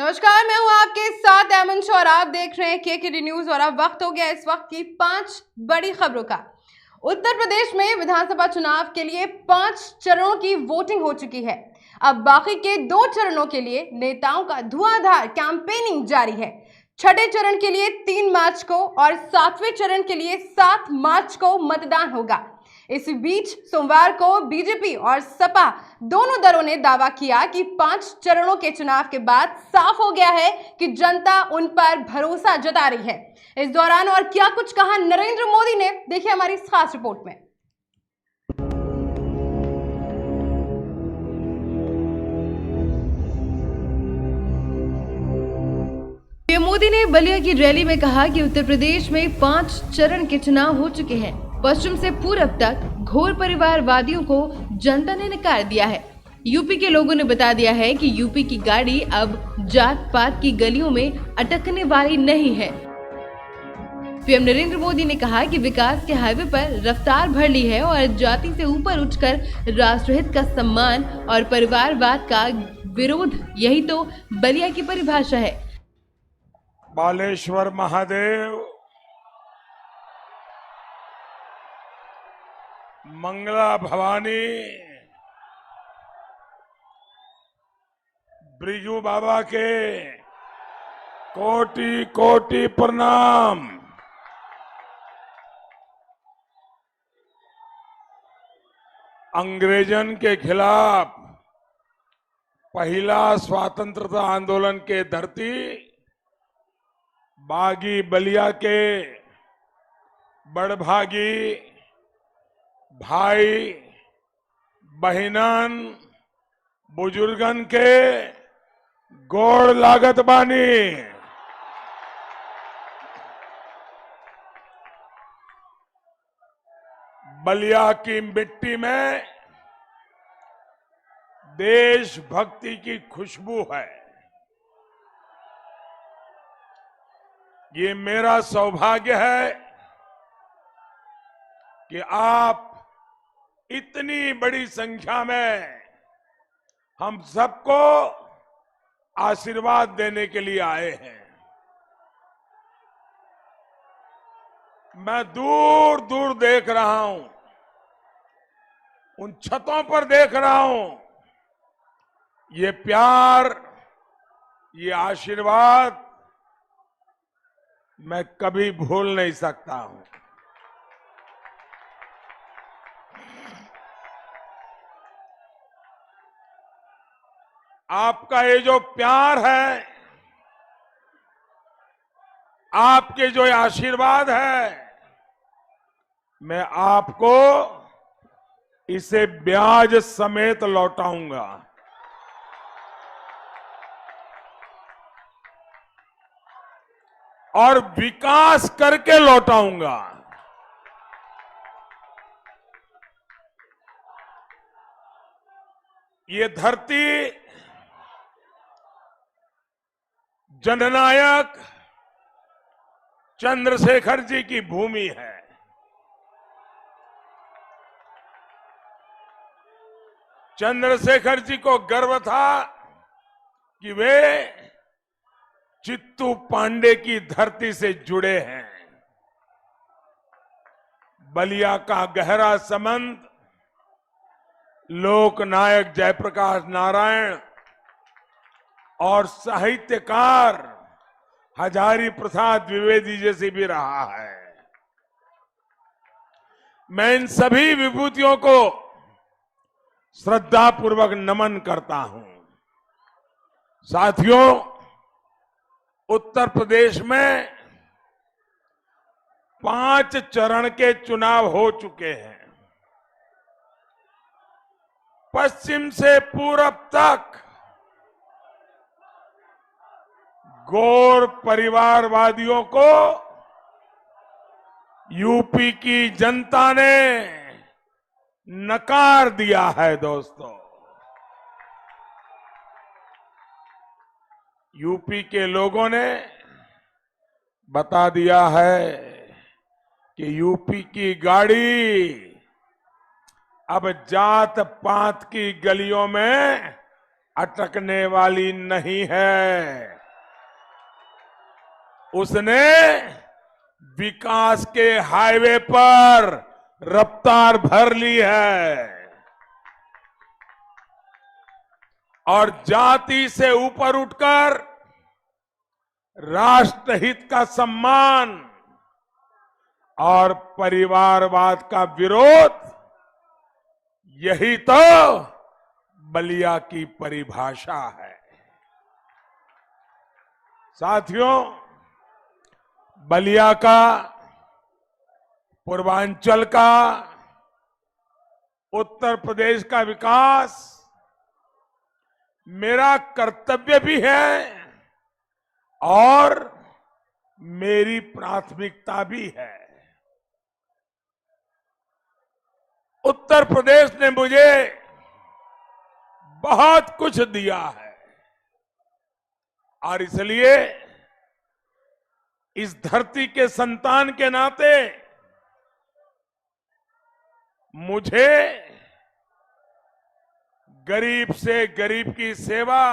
नमस्कार, मैं हूं आपके साथ एमन और आप देख रहे हैं केकेडी न्यूज। और अब वक्त हो गया इस वक्त की 5 बड़ी खबरों का। उत्तर प्रदेश में विधानसभा चुनाव के लिए 5 चरणों की वोटिंग हो चुकी है। अब बाकी के 2 चरणों के लिए नेताओं का धुआंधार कैंपेनिंग जारी है। छठे चरण के लिए 3 मार्च को और 7वें चरण के लिए 7 मार्च को मतदान होगा। इस बीच सोमवार को बीजेपी और सपा दोनों दलों ने दावा किया कि 5 चरणों के चुनाव के बाद साफ हो गया है कि जनता उन पर भरोसा जता रही है। इस दौरान और क्या कुछ कहा नरेंद्र मोदी ने, देखिए हमारी इस खास रिपोर्ट में। पीएम मोदी ने बलिया की रैली में कहा कि उत्तर प्रदेश में 5 चरण के चुनाव हो चुके हैं। पश्चिम से पूरब तक घोर परिवारवादियों को जनता ने नकार दिया है। यूपी के लोगों ने बता दिया है कि यूपी की गाड़ी अब जात पात की गलियों में अटकने वाली नहीं है। पीएम नरेंद्र मोदी ने कहा कि विकास के हाईवे पर रफ्तार भर ली है और जाति से ऊपर उठकर राष्ट्रहित का सम्मान और परिवारवाद का विरोध, यही तो बलिया की परिभाषा है। बालेश्वर महादेव, मंगला भवानी, ब्रिजू बाबा के कोटि कोटि प्रणाम। अंग्रेजन के खिलाफ पहला स्वतंत्रता आंदोलन के धरती बागी बलिया के बड़भागी भाई बहिनन बुजुर्गन के गोड़ लागत बानी। बलिया की मिट्टी में देशभक्ति की खुशबू है। ये मेरा सौभाग्य है कि आप इतनी बड़ी संख्या में हम सबको आशीर्वाद देने के लिए आए हैं। मैं दूर दूर देख रहा हूं, उन छतों पर देख रहा हूं, ये प्यार, ये आशीर्वाद मैं कभी भूल नहीं सकता हूं। आपका ये जो प्यार है, आपके जो ये आशीर्वाद है, मैं आपको इसे ब्याज समेत लौटाऊंगा। और विकास करके लौटाऊंगा। ये धरती जननायक चंद्रशेखर जी की भूमि है। चंद्रशेखर जी को गर्व था कि वे चित्तू पांडे की धरती से जुड़े हैं। बलिया का गहरा संबंध लोकनायक जयप्रकाश नारायण और साहित्यकार हजारी प्रसाद द्विवेदी जैसे भी रहा है। मैं इन सभी विभूतियों को श्रद्धापूर्वक नमन करता हूं। साथियों, उत्तर प्रदेश में 5 चरण के चुनाव हो चुके हैं। पश्चिम से पूरब तक गौर परिवारवादियों को यूपी की जनता ने नकार दिया है। दोस्तों, यूपी के लोगों ने बता दिया है कि यूपी की गाड़ी अब जात पात की गलियों में अटकने वाली नहीं है। उसने विकास के हाईवे पर रफ्तार भर ली है और जाति से ऊपर उठकर राष्ट्रहित का सम्मान और परिवारवाद का विरोध, यही तो बलिया की परिभाषा है। साथियों, बलिया का, पूर्वांचल का, उत्तर प्रदेश का विकास मेरा कर्तव्य भी है और मेरी प्राथमिकता भी है। उत्तर प्रदेश ने मुझे बहुत कुछ दिया है और इसलिए इस धरती के संतान के नाते मुझे गरीब से गरीब की सेवा,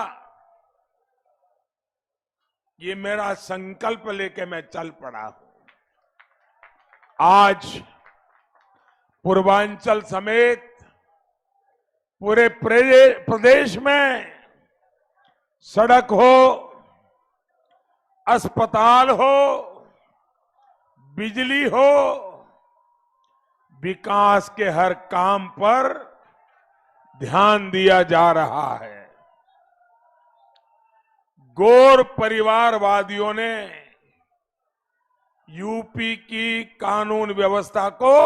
ये मेरा संकल्प लेके मैं चल पड़ा हूं। आज पूर्वांचल समेत पूरे प्रदेश में सड़क हो, अस्पताल हो, बिजली हो, विकास के हर काम पर ध्यान दिया जा रहा है। गोर परिवारवादियों ने यूपी की कानून व्यवस्था को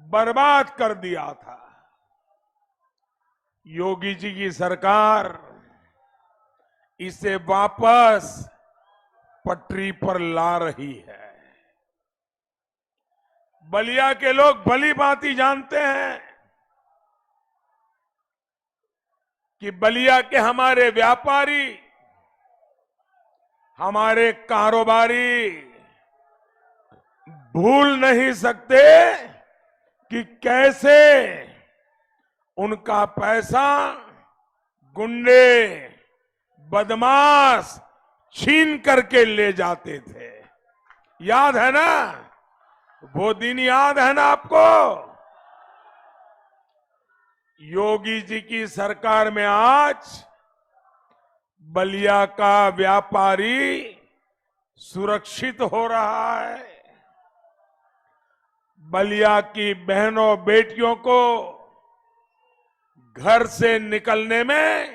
बर्बाद कर दिया था। योगी जी की सरकार इसे वापस पटरी पर ला रही है। बलिया के लोग भली भांति जानते हैं कि बलिया के हमारे व्यापारी, हमारे कारोबारी भूल नहीं सकते कि कैसे उनका पैसा गुंडे, बदमाश छीन करके ले जाते थे। याद है ना? वो दिन याद है ना आपको? योगी जी की सरकार में आज बलिया का व्यापारी सुरक्षित हो रहा है। बलिया की बहनों बेटियों को घर से निकलने में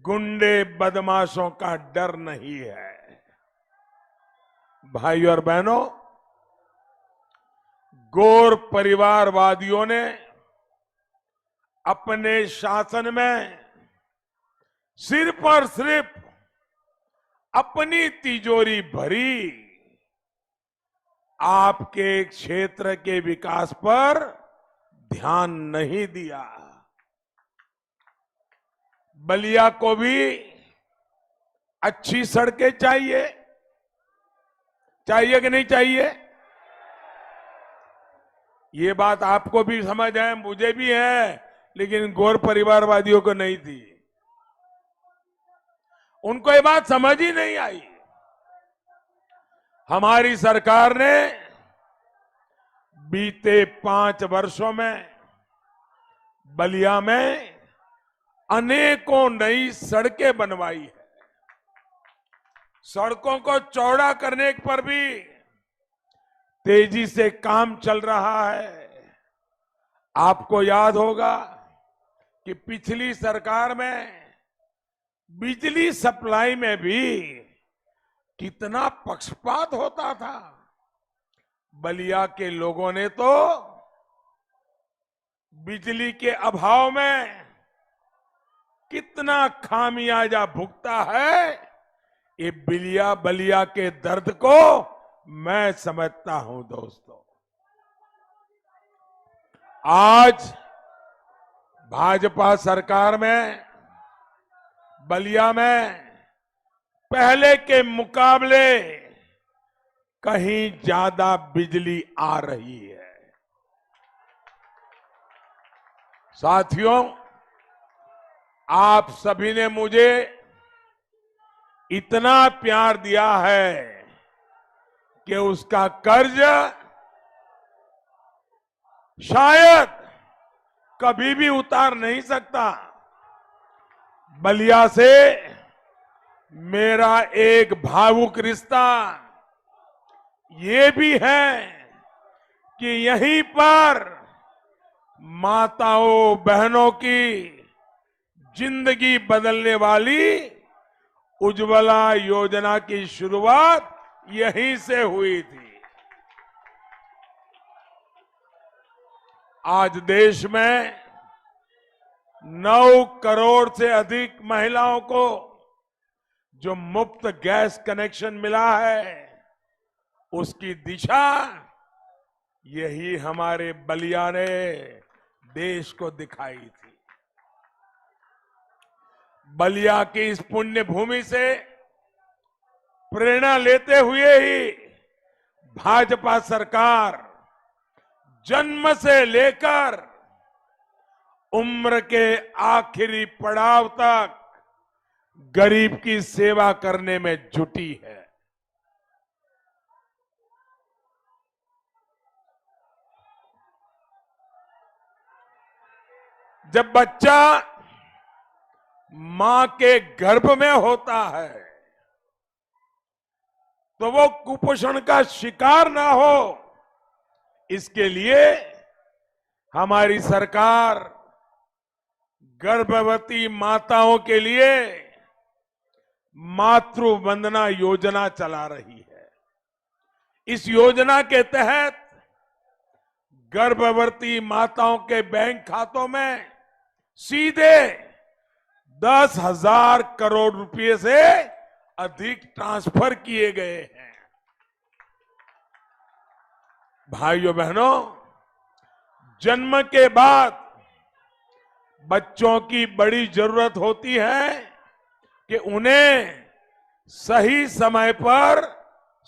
गुंडे बदमाशों का डर नहीं है। भाइयों और बहनों, गोर परिवारवादियों ने अपने शासन में सिर्फ और सिर्फ अपनी तिजोरी भरी, आपके क्षेत्र के विकास पर ध्यान नहीं दिया। बलिया को भी अच्छी सड़कें चाहिए, चाहिए कि नहीं चाहिए? ये बात आपको भी समझ है, मुझे भी है, लेकिन गोर परिवारवादियों को नहीं थी। उनको ये बात समझ ही नहीं आई। हमारी सरकार ने बीते 5 वर्षों में बलिया में अनेकों नई सड़कें बनवाई है। सड़कों को चौड़ा करने पर भी तेजी से काम चल रहा है। आपको याद होगा कि पिछली सरकार में बिजली सप्लाई में भी कितना पक्षपात होता था। बलिया के लोगों ने तो बिजली के अभाव में कितना खामियाजा भुगता है, ये बलिया के दर्द को मैं समझता हूं। दोस्तों, आज भाजपा सरकार में बलिया में पहले के मुकाबले कहीं ज्यादा बिजली आ रही है। साथियों, आप सभी ने मुझे इतना प्यार दिया है कि उसका कर्ज शायद कभी भी उतार नहीं सकता। बलिया से मेरा एक भावुक रिश्ता ये भी है कि यहीं पर माताओं बहनों की जिंदगी बदलने वाली उज्ज्वला योजना की शुरुआत यहीं से हुई थी। आज देश में 9 करोड़ से अधिक महिलाओं को जो मुफ्त गैस कनेक्शन मिला है, उसकी दिशा यही हमारे बलिया ने देश को दिखाई थी। बलिया की इस पुण्य भूमि से प्रेरणा लेते हुए ही भाजपा सरकार जन्म से लेकर उम्र के आखिरी पड़ाव तक गरीब की सेवा करने में जुटी है। जब बच्चा मां के गर्भ में होता है तो वो कुपोषण का शिकार ना हो, इसके लिए हमारी सरकार गर्भवती माताओं के लिए मातृ वंदना योजना चला रही है। इस योजना के तहत गर्भवती माताओं के बैंक खातों में सीधे 10,000 करोड़ रुपए से अधिक ट्रांसफर किए गए हैं। भाइयों बहनों, जन्म के बाद बच्चों की बड़ी जरूरत होती है कि उन्हें सही समय पर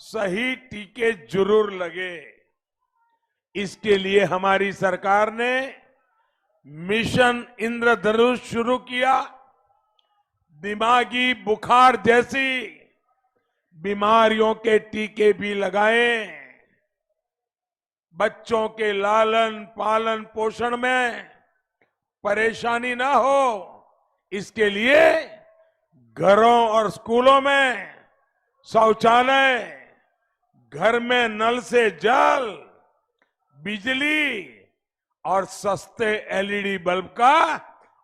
सही टीके जरूर लगे। इसके लिए हमारी सरकार ने मिशन इंद्रधनुष शुरू किया। दिमागी बुखार जैसी बीमारियों के टीके भी लगाए। बच्चों के लालन पालन पोषण में परेशानी ना हो, इसके लिए घरों और स्कूलों में शौचालय, घर में नल से जल, बिजली और सस्ते एलईडी बल्ब का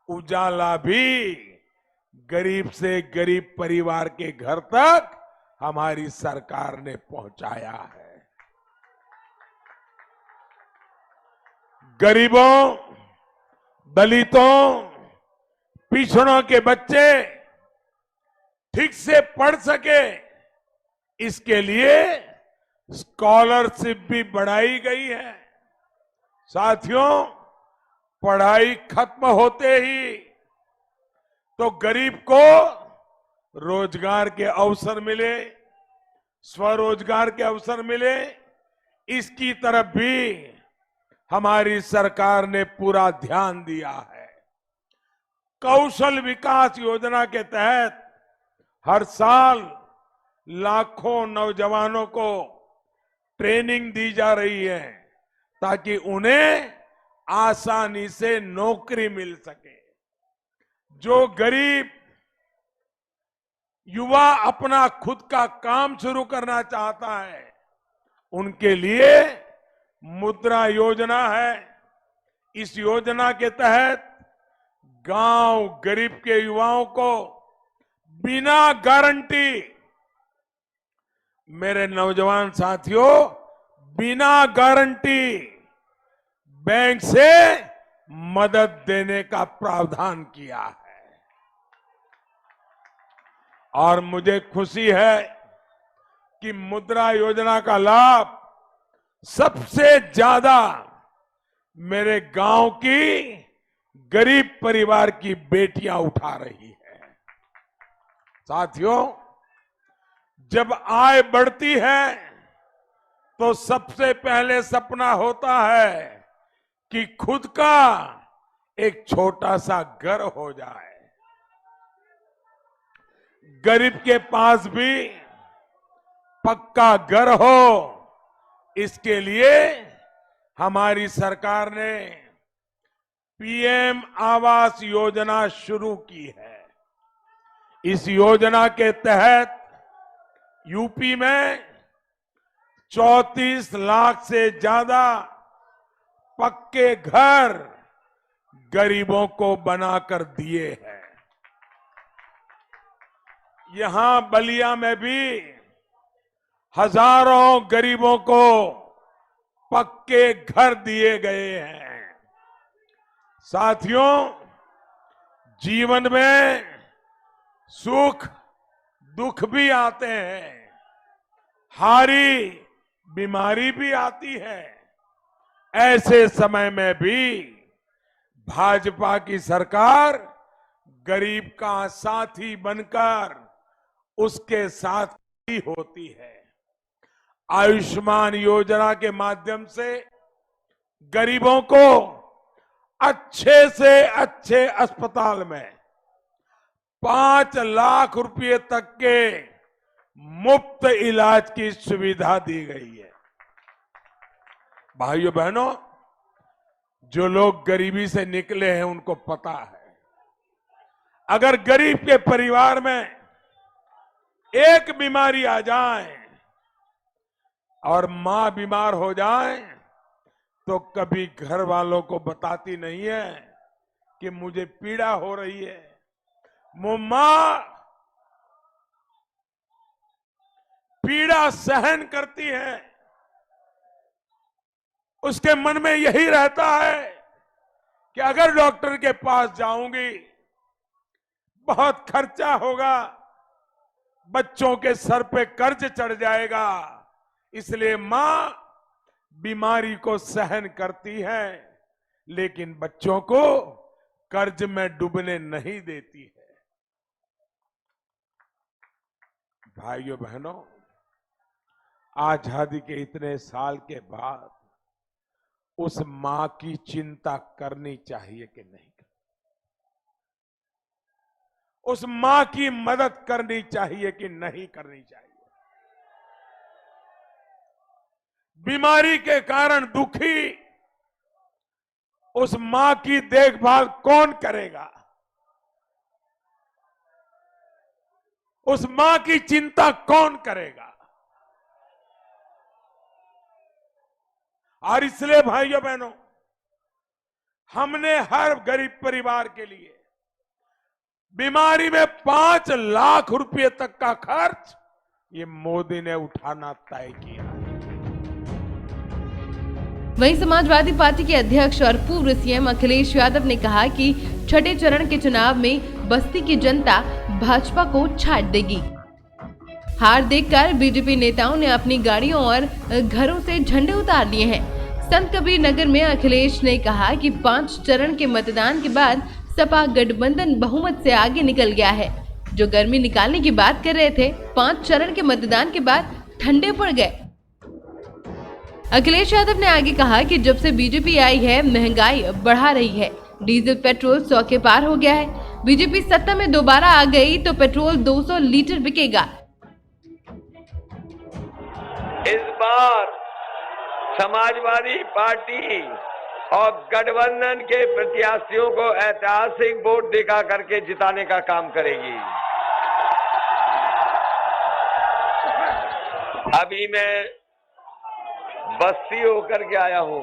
उजाला भी गरीब से गरीब परिवार के घर तक हमारी सरकार ने पहुंचाया है। गरीबों, दलितों, पिछड़ों के बच्चे ठीक से पढ़ सके, इसके लिए स्कॉलरशिप भी बढ़ाई गई है। साथियों, पढ़ाई खत्म होते ही तो गरीब को रोजगार के अवसर मिले, स्वरोजगार के अवसर मिले, इसकी तरफ भी हमारी सरकार ने पूरा ध्यान दिया है। कौशल विकास योजना के तहत हर साल लाखों नौजवानों को ट्रेनिंग दी जा रही है ताकि उन्हें आसानी से नौकरी मिल सके। जो गरीब युवा अपना खुद का काम शुरू करना चाहता है, उनके लिए मुद्रा योजना है। इस योजना के तहत गांव गरीब के युवाओं को बिना गारंटी, मेरे नौजवान साथियों, बिना गारंटी बैंक से मदद देने का प्रावधान किया है। और मुझे खुशी है कि मुद्रा योजना का लाभ सबसे ज्यादा मेरे गांव की गरीब परिवार की बेटियां उठा रही है। साथियों, जब आय बढ़ती है तो सबसे पहले सपना होता है कि खुद का एक छोटा सा घर हो जाए। गरीब के पास भी पक्का घर हो, इसके लिए हमारी सरकार ने पीएम आवास योजना शुरू की है। इस योजना के तहत यूपी में 34 लाख से ज्यादा पक्के घर गरीबों को बनाकर दिए हैं। यहां बलिया में भी हजारों गरीबों को पक्के घर दिए गए हैं। साथियों, जीवन में सुख दुख भी आते हैं, हारी बीमारी भी आती है। ऐसे समय में भी भाजपा की सरकार गरीब का साथी बनकर उसके साथ ही होती है। आयुष्मान योजना के माध्यम से गरीबों को अच्छे से अच्छे अस्पताल में 5 लाख रुपए तक के मुफ्त इलाज की सुविधा दी गई है। भाइयों बहनों, जो लोग गरीबी से निकले हैं उनको पता है, अगर गरीब के परिवार में एक बीमारी आ जाए और मां बीमार हो जाए तो कभी घर वालों को बताती नहीं है कि मुझे पीड़ा हो रही है। वो मां पीड़ा सहन करती है, उसके मन में यही रहता है कि अगर डॉक्टर के पास जाऊंगी बहुत खर्चा होगा, बच्चों के सर पे कर्ज चढ़ जाएगा, इसलिए मां बीमारी को सहन करती है लेकिन बच्चों को कर्ज में डूबने नहीं देती है। भाइयों बहनों, आजादी के इतने साल के बाद उस मां की चिंता करनी चाहिए कि नहीं? उस मां की मदद करनी चाहिए कि नहीं करनी चाहिए? बीमारी के कारण दुखी उस मां की देखभाल कौन करेगा? उस मां की चिंता कौन करेगा? और इसलिए भाइयों बहनों, हमने हर गरीब परिवार के लिए बीमारी में 5 लाख रुपए तक का खर्च ये मोदी ने उठाना तय किया। वहीं समाजवादी पार्टी के अध्यक्ष और पूर्व सीएम अखिलेश यादव ने कहा कि छठे चरण के चुनाव में बस्ती की जनता भाजपा को छाट देगी। हार देखकर बीजेपी नेताओं ने अपनी गाड़ियों और घरों से झंडे उतार लिए हैं। संत कबीर नगर में अखिलेश ने कहा कि 5 चरण के मतदान के बाद सपा गठबंधन बहुमत से आगे निकल गया है। जो गर्मी निकालने की बात कर रहे थे, 5 चरण के मतदान के बाद ठंडे पड़ गए। अखिलेश यादव ने आगे कहा कि जब से बीजेपी आई है महंगाई बढ़ा रही है, डीजल पेट्रोल 100 के पार हो गया है। बीजेपी सत्ता में दोबारा आ गई तो पेट्रोल 200 लीटर बिकेगा। इस बार समाजवादी पार्टी और गठबंधन के प्रत्याशियों को ऐतिहासिक वोट दिखा करके जिताने का काम करेगी। अभी मैं बस्ती होकर के आया हूं।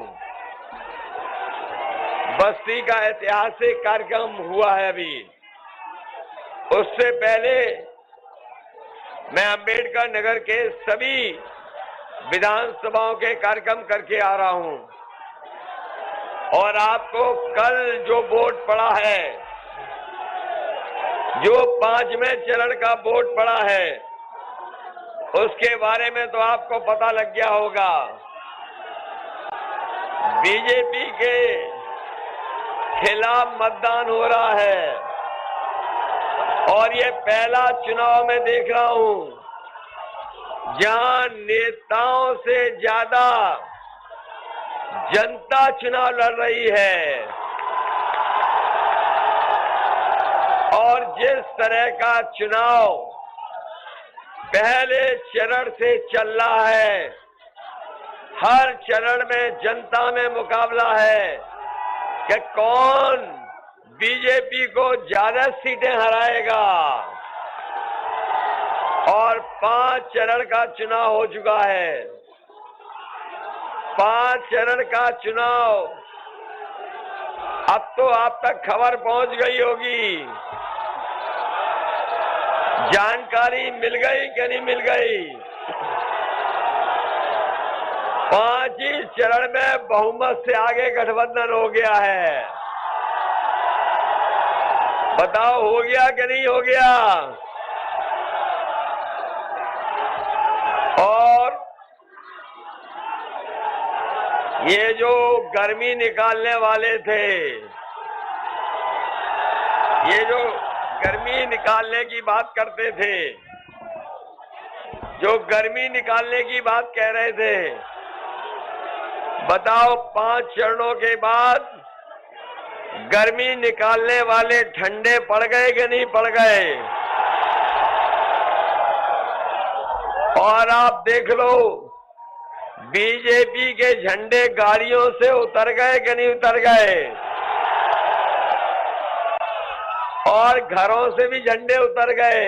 बस्ती का ऐतिहासिक कार्यक्रम हुआ है अभी। उससे पहले मैं अंबेडकर नगर के सभी विधानसभाओं के कार्यक्रम करके आ रहा हूं और आपको कल जो वोट पड़ा है, जो 5वें चरण का वोट पड़ा है, उसके बारे में तो आपको पता लग गया होगा। बीजेपी के खिलाफ मतदान हो रहा है और ये पहला चुनाव मैं देख रहा हूं जहां नेताओं से ज्यादा जनता चुनाव लड़ रही है। और जिस तरह का चुनाव पहले चरण से चल रहा है। हर चरण में जनता में मुकाबला है कि कौन बीजेपी को ज्यादा सीटें हराएगा। और 5 चरण का चुनाव हो चुका है। 5 चरण का चुनाव, अब तो आप तक खबर पहुंच गई होगी। जानकारी मिल गई कि नहीं मिल गई? 5 ही चरण में बहुमत से आगे गठबंधन हो गया है। बताओ हो गया कि नहीं हो गया? और ये जो गर्मी निकालने वाले थे, ये जो गर्मी निकालने की बात करते थे, जो गर्मी निकालने की बात कह रहे थे, बताओ 5 चरणों के बाद गर्मी निकालने वाले ठंडे पड़ गए कि नहीं पड़ गए? और आप देख लो, बीजेपी के झंडे गाड़ियों से उतर गए कि नहीं उतर गए? और घरों से भी झंडे उतर गए।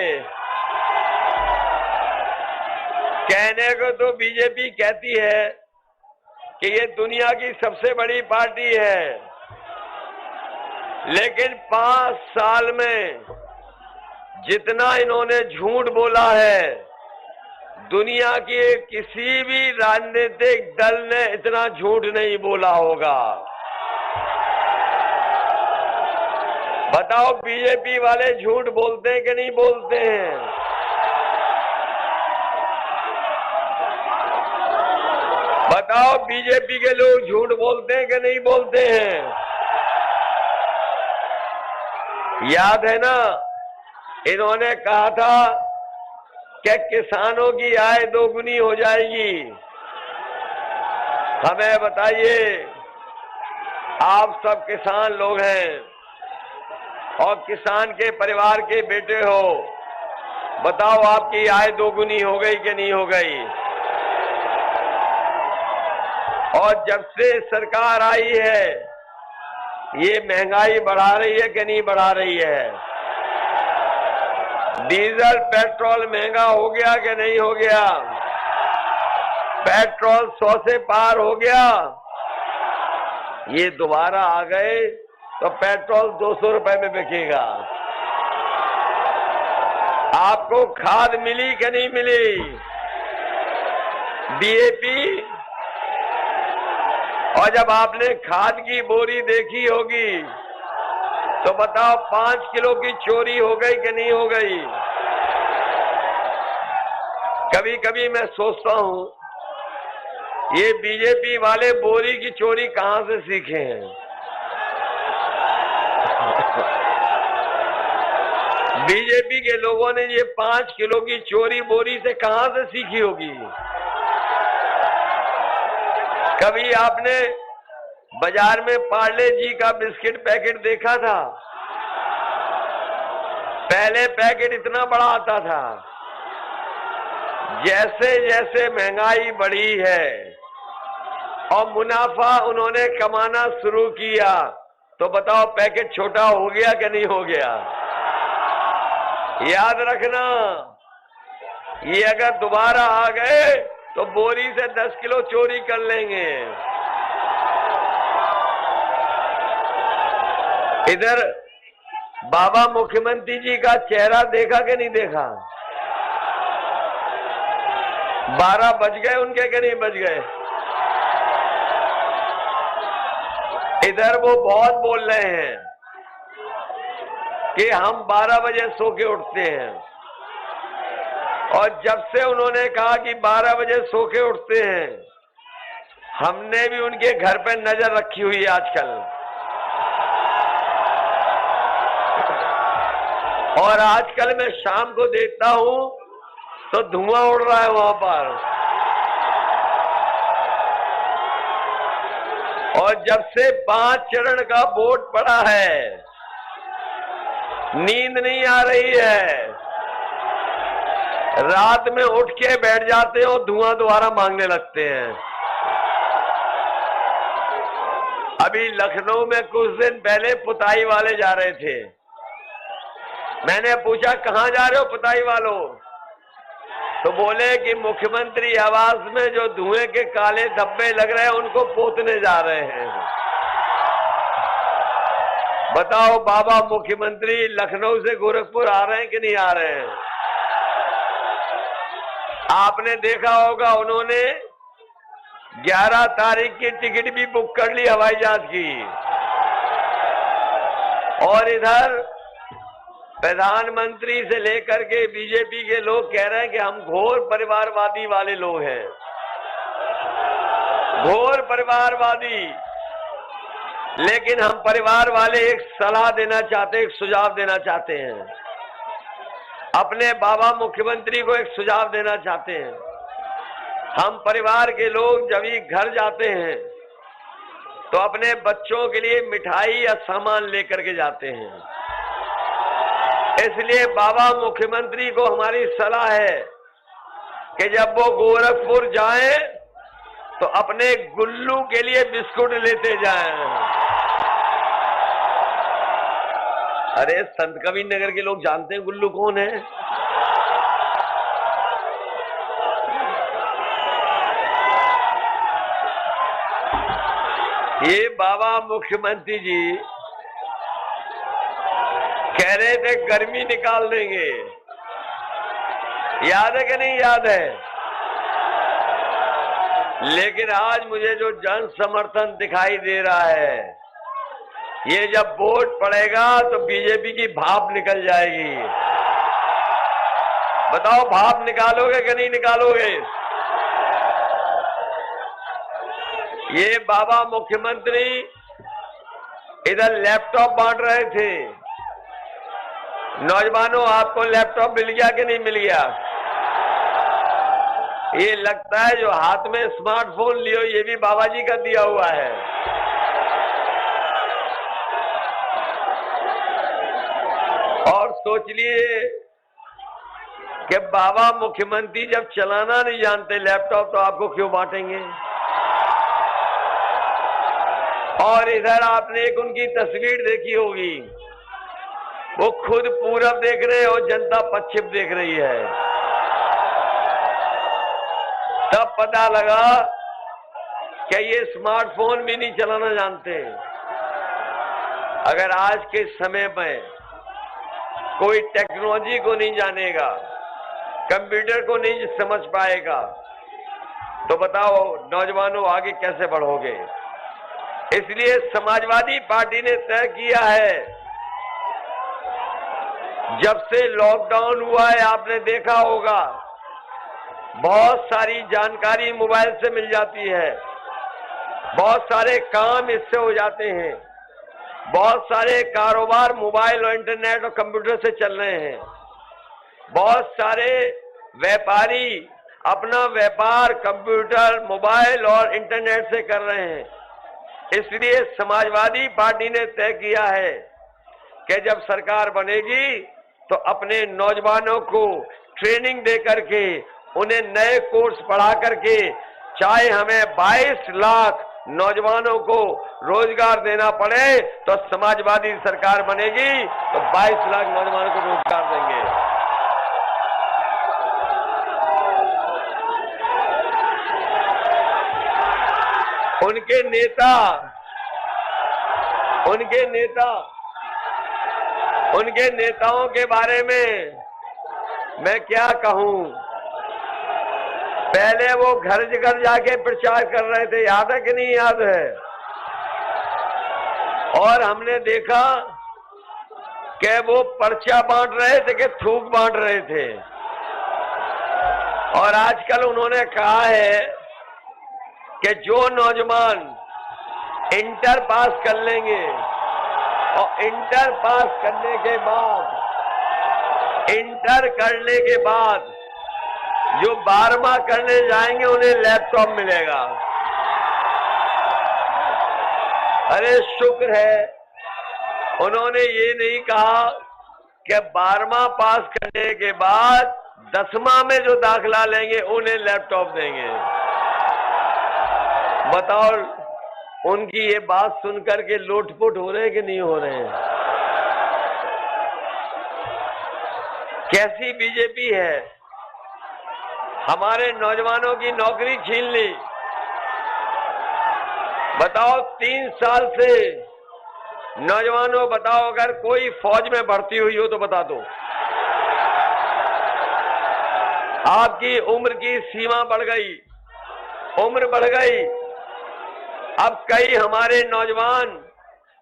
कहने को तो बीजेपी कहती है कि ये दुनिया की सबसे बड़ी पार्टी है, लेकिन 5 साल में जितना इन्होंने झूठ बोला है, दुनिया के किसी भी राजनीतिक दल ने इतना झूठ नहीं बोला होगा। बताओ बीजेपी वाले झूठ बोलते हैं कि नहीं बोलते हैं? बताओ बीजेपी के लोग झूठ बोलते हैं कि नहीं बोलते हैं? याद है ना, इन्होंने कहा था कि किसानों की आय दोगुनी हो जाएगी। हमें बताइए, आप सब किसान लोग हैं और किसान के परिवार के बेटे हो, बताओ आपकी आय दोगुनी हो गई कि नहीं हो गई? और जब से सरकार आई है, ये महंगाई बढ़ा रही है कि नहीं बढ़ा रही है? डीजल पेट्रोल महंगा हो गया कि नहीं हो गया? पेट्रोल 100 से पार हो गया। ये दोबारा आ गए तो पेट्रोल 200 रुपए में बिकेगा। आपको खाद मिली कि नहीं मिली? डीएपी। और जब आपने खाद की बोरी देखी होगी तो बताओ 5 किलो की चोरी हो गई कि नहीं हो गई? कभी कभी मैं सोचता हूं, ये बीजेपी वाले बोरी की चोरी कहां से सीखे हैं? बीजेपी के लोगों ने ये 5 किलो की चोरी बोरी से कहां से सीखी होगी? कभी आपने बाजार में पार्ले जी का बिस्किट पैकेट देखा था? पहले पैकेट इतना बड़ा आता था। जैसे जैसे महंगाई बढ़ी है और मुनाफा उन्होंने कमाना शुरू किया, तो बताओ पैकेट छोटा हो गया कि नहीं हो गया? याद रखना, ये अगर दोबारा आ गए तो बोरी से 10 किलो चोरी कर लेंगे। इधर बाबा मुख्यमंत्री जी का चेहरा देखा कि नहीं देखा? 12 बज गए उनके कि नहीं बज गए? इधर वो बहुत बोल रहे हैं कि हम 12 बजे सो के उठते हैं, और जब से उन्होंने कहा कि 12 बजे सो के उठते हैं, हमने भी उनके घर पे नजर रखी हुई है आजकल। और आजकल मैं शाम को देखता हूं तो धुआं उड़ रहा है वहां पर। और जब से 5 चरण का वोट पड़ा है, नींद नहीं आ रही है। रात में उठ के बैठ जाते हैं और धुआं दोबारा मांगने लगते हैं। अभी लखनऊ में कुछ दिन पहले पुताई वाले जा रहे थे। मैंने पूछा कहां जा रहे हो पुताई वालों? तो बोले कि मुख्यमंत्री आवास में जो धुएं के काले धब्बे लग रहे हैं उनको पोतने जा रहे हैं। बताओ बाबा मुख्यमंत्री लखनऊ से गोरखपुर आ रहे हैं कि नहीं आ रहे हैं? आपने देखा होगा उन्होंने 11 तारीख की टिकट भी बुक कर ली हवाई जहाज की। और इधर प्रधानमंत्री से लेकर के बीजेपी के लोग कह रहे हैं कि हम घोर परिवारवादी वाले लोग हैं। घोर परिवारवादी। लेकिन हम परिवार वाले एक सलाह देना चाहते हैं, एक सुझाव देना चाहते हैं। अपने बाबा मुख्यमंत्री को एक सुझाव देना चाहते हैं। हम परिवार के लोग जब ही घर जाते हैं तो अपने बच्चों के लिए मिठाई या सामान लेकर के जाते हैं। इसलिए बाबा मुख्यमंत्री को हमारी सलाह है कि जब वो गोरखपुर जाएं तो अपने गुल्लू के लिए बिस्कुट लेते जाएं। अरे संत कबीर नगर के लोग जानते हैं गुल्लू कौन है? ये बाबा मुख्यमंत्री जी कह रहे थे गर्मी निकाल देंगे। याद है कि नहीं याद है? लेकिन आज मुझे जो जन समर्थन दिखाई दे रहा है, ये जब वोट पड़ेगा तो बीजेपी की भाप निकल जाएगी। बताओ भाप निकालोगे कि नहीं निकालोगे? ये बाबा मुख्यमंत्री इधर लैपटॉप बांट रहे थे। नौजवानों आपको लैपटॉप मिल गया कि नहीं मिल गया? ये लगता है जो हाथ में स्मार्टफोन लियो ये भी बाबा जी का दिया हुआ है। और सोच लिए कि बाबा मुख्यमंत्री जब चलाना नहीं जानते लैपटॉप तो आपको क्यों बांटेंगे? और इधर आपने एक उनकी तस्वीर देखी होगी, वो खुद पूरब देख रहे हैं और जनता पश्चिम देख रही है। तब पता लगा कि ये स्मार्टफोन भी नहीं चलाना जानते। अगर आज के समय में कोई टेक्नोलॉजी को नहीं जानेगा, कंप्यूटर को नहीं समझ पाएगा, तो बताओ नौजवानों आगे कैसे बढ़ोगे? इसलिए समाजवादी पार्टी ने तय किया है, जब से लॉकडाउन हुआ है आपने देखा होगा बहुत सारी जानकारी मोबाइल से मिल जाती है, बहुत सारे काम इससे हो जाते हैं, बहुत सारे कारोबार मोबाइल और इंटरनेट और कंप्यूटर से चल रहे हैं, बहुत सारे व्यापारी अपना व्यापार कंप्यूटर, मोबाइल और इंटरनेट से कर रहे हैं। इसलिए समाजवादी पार्टी ने तय किया है कि जब सरकार बनेगी तो अपने नौजवानों को ट्रेनिंग दे करके उन्हें नए कोर्स पढ़ा करके, चाहे हमें 22 लाख नौजवानों को रोजगार देना पड़े, तो समाजवादी सरकार बनेगी तो 22 लाख नौजवानों को रोजगार देंगे। उनके नेताओं के बारे में मैं क्या कहूं। पहले वो घर घर जाके प्रचार कर रहे थे, याद है कि नहीं याद है? और हमने देखा कि वो पर्चा बांट रहे थे कि थूक बांट रहे थे। और आजकल उन्होंने कहा है कि जो नौजवान इंटर पास कर लेंगे और इंटर करने के बाद जो 12वां करने जाएंगे उन्हें लैपटॉप मिलेगा। अरे शुक्र है उन्होंने ये नहीं कहा कि 12वां पास करने के बाद 10वां में जो दाखिला लेंगे उन्हें लैपटॉप देंगे। बताओ, उनकी ये बात सुनकर के लोटपोट हो रहे हैं कि नहीं हो रहे हैं? कैसी बीजेपी है? हमारे नौजवानों की नौकरी छीन ली। बताओ, 3 साल से नौजवानों, बताओ अगर कोई फौज में भर्ती हुई हो तो बता दो। आपकी उम्र की सीमा बढ़ गई, उम्र बढ़ गई। अब कई हमारे नौजवान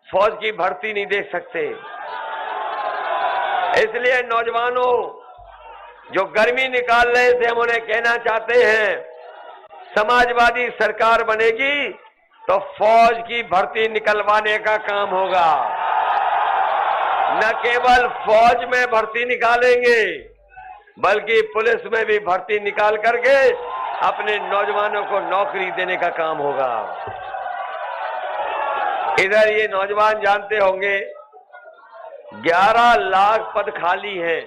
फौज की भर्ती नहीं दे सकते। इसलिए नौजवानों जो गर्मी निकाल रहे थे, हम उन्हें कहना चाहते हैं, समाजवादी सरकार बनेगी तो फौज की भर्ती निकलवाने का काम होगा। न केवल फौज में भर्ती निकालेंगे, बल्कि पुलिस में भी भर्ती निकाल करके अपने नौजवानों को नौकरी देने का काम होगा। इधर ये नौजवान जानते होंगे 11 लाख पद खाली हैं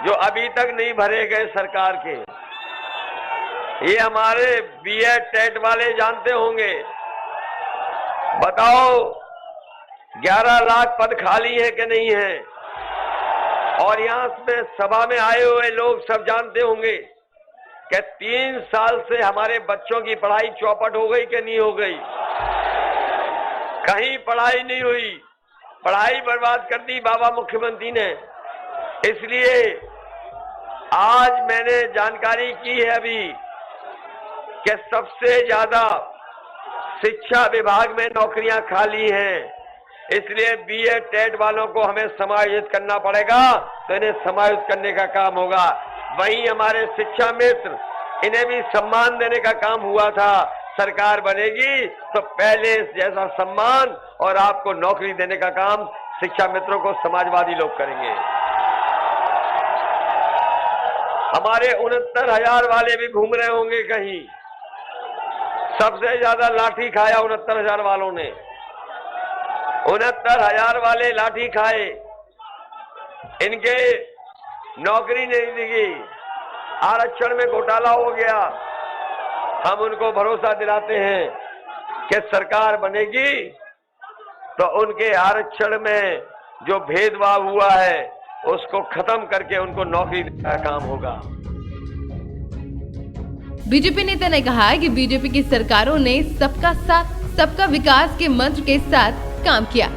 जो अभी तक नहीं भरे गए सरकार के। ये हमारे बीएड टेट वाले जानते होंगे। बताओ, 11 लाख पद खाली है कि नहीं है? और यहां पे सभा में आए हुए लोग सब जानते होंगे कि 3 साल से हमारे बच्चों की पढ़ाई चौपट हो गई कि नहीं हो गई? कहीं पढ़ाई नहीं हुई, पढ़ाई बर्बाद कर दी बाबा मुख्यमंत्री ने। इसलिए आज मैंने जानकारी की है अभी कि सबसे ज्यादा शिक्षा विभाग में नौकरियां खाली हैं। इसलिए बीएड टेट वालों को हमें समायोजित करना पड़ेगा, तो इन्हें समायोजित करने का काम होगा। वहीं हमारे शिक्षा मित्र, इन्हें भी सम्मान देने का काम हुआ था। सरकार बनेगी तो पहले जैसा सम्मान और आपको नौकरी देने का काम शिक्षा मित्रों को समाजवादी लोग करेंगे। हमारे 69,000 वाले भी घूम रहे होंगे कहीं। सबसे ज्यादा लाठी खाया 69,000 वालों ने। 69,000 वाले लाठी खाए, इनके नौकरी नहीं दिगी, आरक्षण में घोटाला हो गया। हम उनको भरोसा दिलाते हैं कि सरकार बनेगी तो उनके आरक्षण में जो भेदभाव हुआ है उसको खत्म करके उनको नौकरी देने का काम होगा। बीजेपी नेता ने कहा कि बीजेपी की सरकारों ने सबका साथ सबका विकास के मंत्र के साथ काम किया।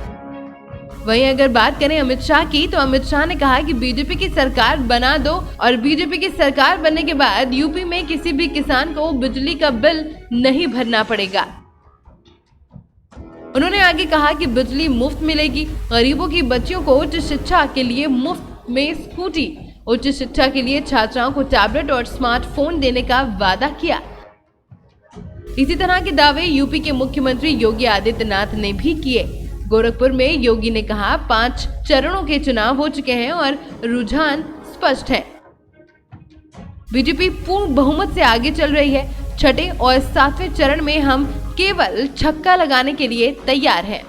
वहीं अगर बात करें अमित शाह की, तो अमित शाह ने कहा कि बीजेपी की सरकार बना दो और बीजेपी की सरकार बनने के बाद यूपी में किसी भी किसान को बिजली का बिल नहीं भरना पड़ेगा। उन्होंने आगे कहा कि बिजली मुफ्त मिलेगी, गरीबों की बच्चियों को उच्च शिक्षा के लिए मुफ्त में स्कूटी, उच्च शिक्षा के लिए छात्राओं को टैबलेट और स्मार्टफोन देने का वादा किया। इसी तरह के दावे यूपी के मुख्यमंत्री योगी आदित्यनाथ ने भी किए। गोरखपुर में योगी ने कहा 5 चरणों के चुनाव हो चुके हैं और रुझान स्पष्ट है। बीजेपी पूर्ण बहुमत से आगे चल रही है। 6ठे और 7वें चरण में हम केवल छक्का लगाने के लिए तैयार हैं।